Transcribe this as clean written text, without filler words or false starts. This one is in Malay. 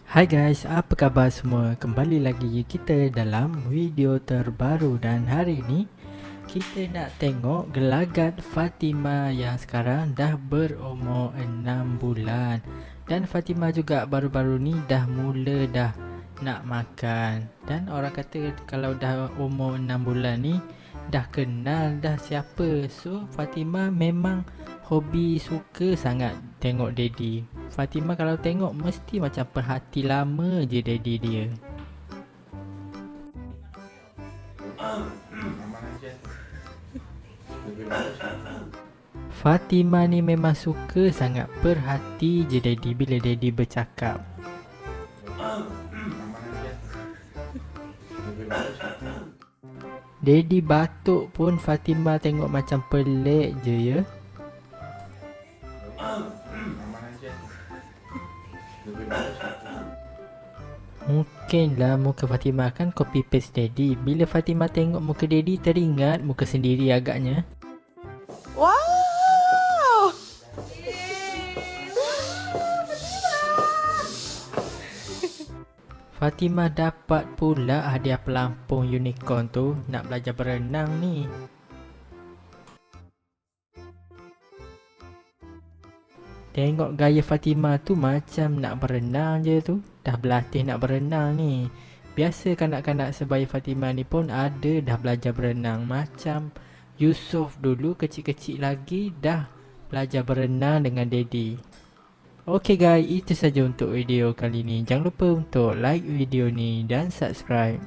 Hai guys, apa khabar semua? Kembali lagi kita dalam video terbaru dan hari ini kita nak tengok gelagat Fatima yang sekarang dah berumur 6 bulan. Dan Fatima juga baru-baru ni dah mula nak makan. Dan orang kata kalau dah umur 6 bulan ni dah kenal dah siapa. So Fatima memang hobi suka sangat tengok daddy. Fatima kalau tengok mesti macam perhati lama je daddy dia. Fatima ni memang suka sangat perhati je daddy bila daddy bercakap. Daddy batuk pun Fatima tengok macam pelik je ya. Mungkinlah muka Fatima kan copy paste daddy. Bila Fatima tengok muka daddy teringat muka sendiri agaknya. Wow! Fatima dapat pula hadiah pelampung unicorn tu. Nak belajar berenang ni. Tengok gaya Fatima tu macam nak berenang je tu. Dah berlatih nak berenang ni. Biasa kanak-kanak sebaya Fatima ni pun ada dah belajar berenang. Macam Yusof dulu kecil-kecil lagi dah belajar berenang dengan daddy. Okay guys, itu saja untuk video kali ni. Jangan lupa untuk like video ni dan subscribe.